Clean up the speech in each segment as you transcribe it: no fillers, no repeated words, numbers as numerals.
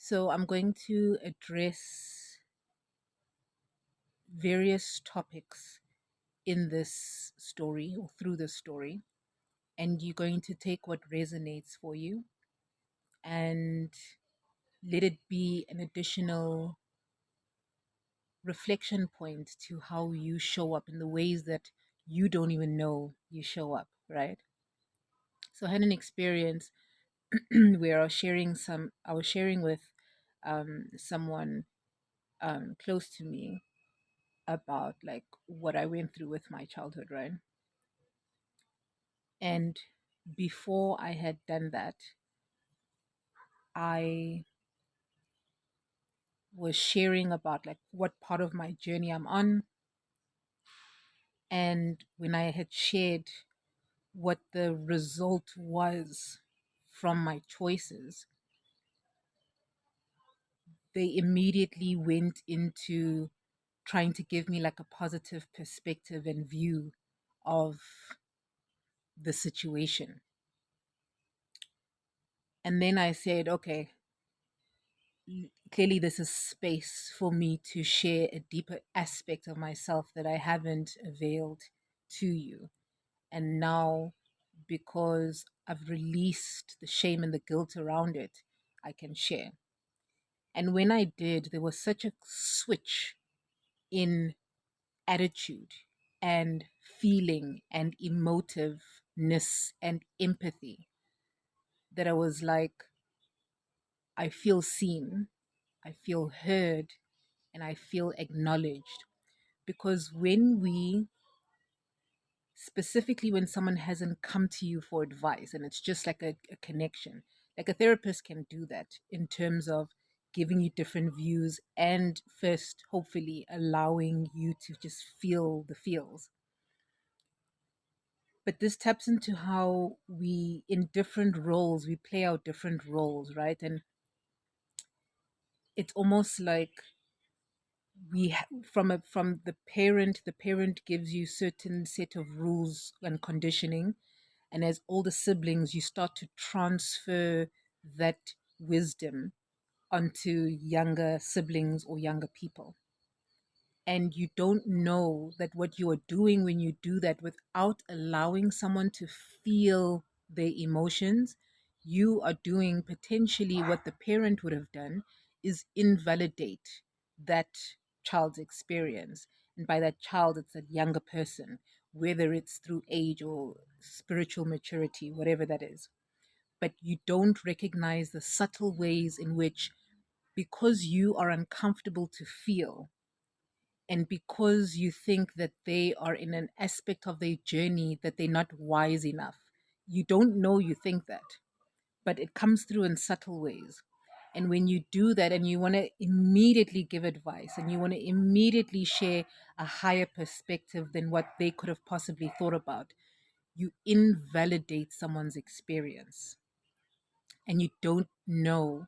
So I'm going to address various topics in this story or through this story, and you're going to take what resonates for you and let it be an additional reflection point to how you show up in the ways that you don't even know you show up, right? So I had an experience where I was sharing with someone close to me about like what I went through with my childhood, right? And before I had done that, I was sharing about like what part of my journey I'm on. And when I had shared what the result was from my choices, they immediately went into trying to give me like a positive perspective and view of the situation. And then I said, okay, clearly this is space for me to share a deeper aspect of myself that I haven't availed to you. And now, because I've released the shame and the guilt around it, I can share. And when I did, there was such a switch in attitude and feeling and emotiveness and empathy that I was like, I feel seen, I feel heard, and I feel acknowledged. Because specifically when someone hasn't come to you for advice and it's just like a connection, like a therapist can do that in terms of giving you different views and first, hopefully, allowing you to just feel the feels. But this taps into how in different roles, we play out different roles, right? And it's almost like from the parent gives you certain set of rules and conditioning, and as older siblings you start to transfer that wisdom onto younger siblings or younger people, and you don't know that what you are doing when you do that without allowing someone to feel their emotions, you are doing potentially what the parent would have done is invalidate that child's experience. And by that child, it's a younger person, whether it's through age or spiritual maturity, whatever that is. But you don't recognize the subtle ways in which, because you are uncomfortable to feel, and because you think that they are in an aspect of their journey that they're not wise enough, you don't know you think that, but it comes through in subtle ways. And when you do that and you want to immediately give advice and you want to immediately share a higher perspective than what they could have possibly thought about, you invalidate someone's experience. And you don't know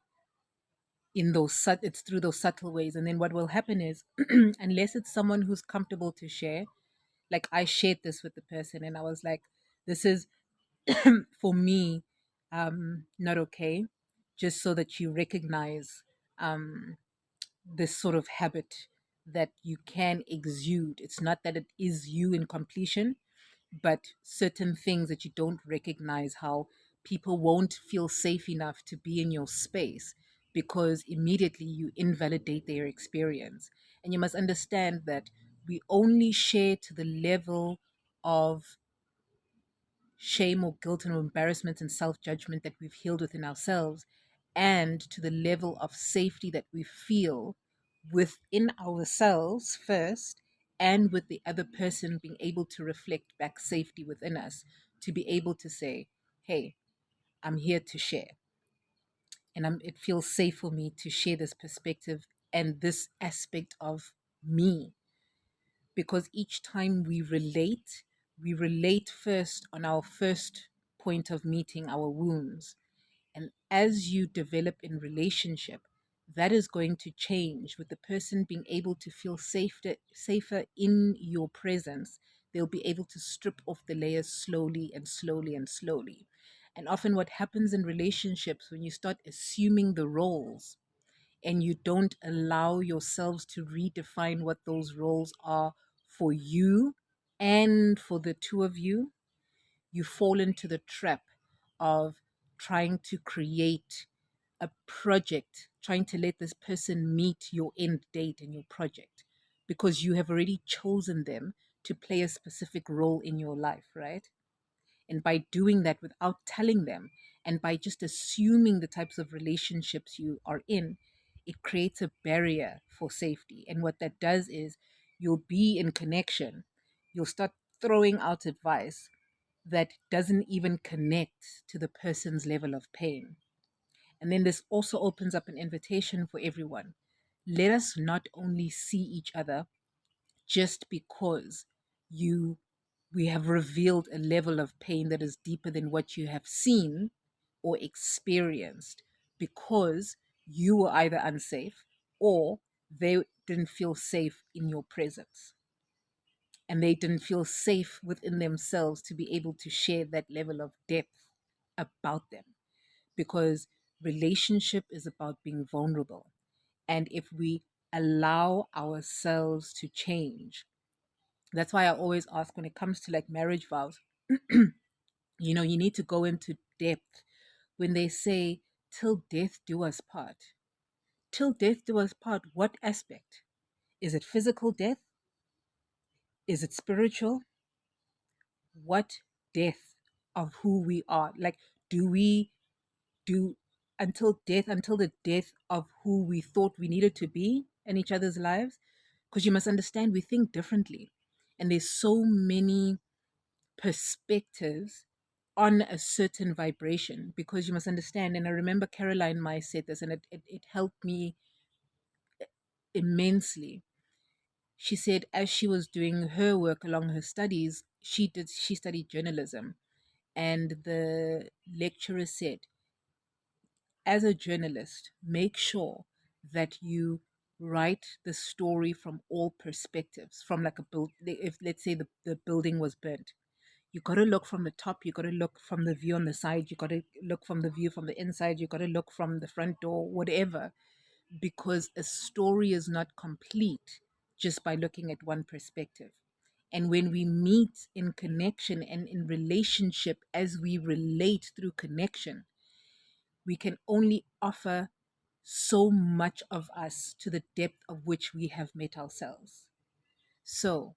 it's through those subtle ways. And then what will happen is, unless it's someone who's comfortable to share, like I shared this with the person and I was like, this is for me not okay, just so that you recognize um this sort of habit that you can exude. It's not that it is you in completion, but certain things that you don't recognize, how people won't feel safe enough to be in your space because immediately you invalidate their experience. And you must understand that we only share to the level of shame or guilt and embarrassment and self judgment that we've healed within ourselves, and to the level of safety that we feel within ourselves first, and with the other person being able to reflect back safety within us, to be able to say, hey, I'm here to share. And it feels safe for me to share this perspective and this aspect of me, because each time we relate first on our first point of meeting our wounds. And as you develop in relationship, that is going to change with the person being able to feel safer in your presence. They'll be able to strip off the layers slowly and slowly and slowly. And often, what happens in relationships when you start assuming the roles, and you don't allow yourselves to redefine what those roles are for you and for the two of you, you fall into the trap of trying to create a project, trying to let this person meet your end date in your project because you have already chosen them to play a specific role in your life, right? And by doing that without telling them, and by just assuming the types of relationships you are in, it creates a barrier for safety. And what that does is you'll be in connection, you'll start throwing out advice that doesn't even connect to the person's level of pain. And then this also opens up an invitation for everyone. Let us not only see each other just because you we have revealed a level of pain that is deeper than what you have seen or experienced because you were either unsafe or they didn't feel safe in your presence and they didn't feel safe within themselves to be able to share that level of depth about them, because relationship is about being vulnerable. And if we allow ourselves to change, that's why I always ask when it comes to like marriage vows, you need to go into depth when they say, till death do us part. Till death do us part, what aspect? Is it physical death? Is it spiritual? What death of who we are? Like, do we do until the death of who we thought we needed to be in each other's lives? Because you must understand, we think differently. And there's so many perspectives on a certain vibration, because you must understand, and I remember Caroline Mai said this, and it helped me immensely. She said as she was doing her work along her studies, she studied journalism, and the lecturer said, as a journalist, make sure that you write the story from all perspectives, from like a build, if let's say the building was burnt, you got to look from the top, you got to look from the view on the side, you got to look from the view from the inside, you got to look from the front door, whatever, because a story is not complete just by looking at one perspective. And when we meet in connection and in relationship, as we relate through connection, we can only offer so much of us to the depth of which we have met ourselves. So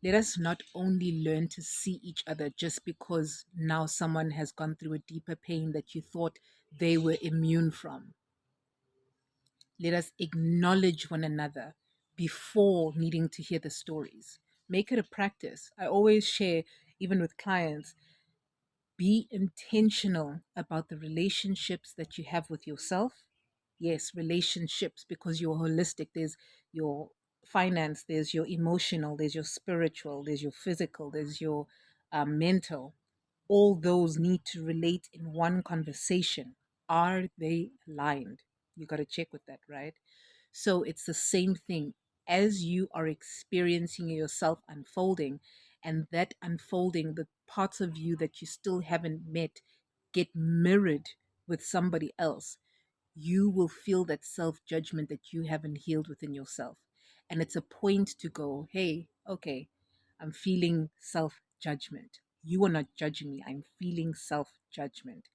let us not only learn to see each other just because now someone has gone through a deeper pain that you thought they were immune from. Let us acknowledge one another before needing to hear the stories. Make it a practice. I always share, even with clients, be intentional about the relationships that you have with yourself. Yes, relationships, because you're holistic. There's your finance, there's your emotional, there's your spiritual, there's your physical, there's your mental. All those need to relate in one conversation. Are they aligned? You got to check with that, right? So it's the same thing as you are experiencing yourself unfolding, and that unfolding, the parts of you that you still haven't met get mirrored with somebody else, you will feel that self judgment that you haven't healed within yourself. And it's a point to go, hey, okay, I'm feeling self judgment. You are not judging me. I'm feeling self judgment.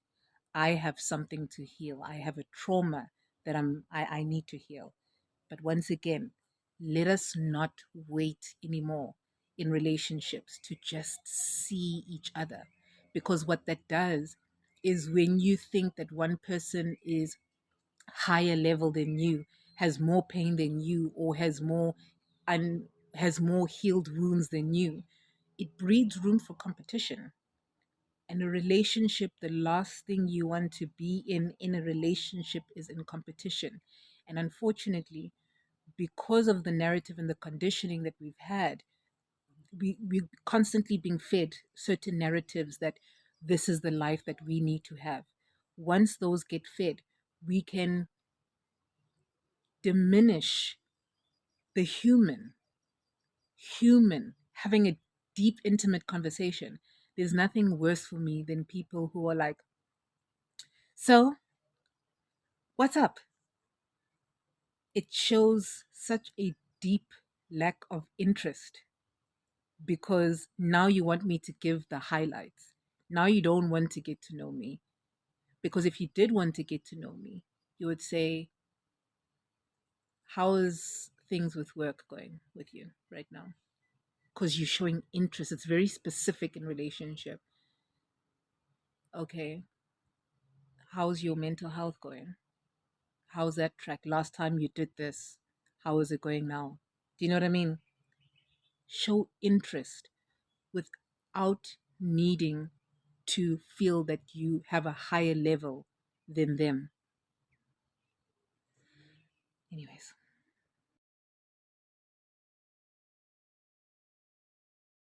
I have something to heal. I have a trauma that I need to heal. But once again, let us not wait anymore in relationships to just see each other. Because what that does is, when you think that one person is higher level than you, has more pain than you, or and has more healed wounds than you, it breeds room for competition. And a relationship, the last thing you want to be in a relationship is in competition. And unfortunately, because of the narrative and the conditioning that we've had, we're constantly being fed certain narratives that this is the life that we need to have. Once those get fed, we can diminish the human having a deep, intimate conversation. There's nothing worse for me than people who are like, so what's up? it shows such a deep lack of interest, because now you want me to give the highlights. Now you don't want to get to know me. Because if you did want to get to know me, you would say, how is things with work going with you right now? Because you're showing interest. It's very specific in relationship. Okay, how's your mental health going? How's that track? Last time you did this, how is it going now? Do you know what I mean? Show interest without needing to feel that you have a higher level than them. Anyways.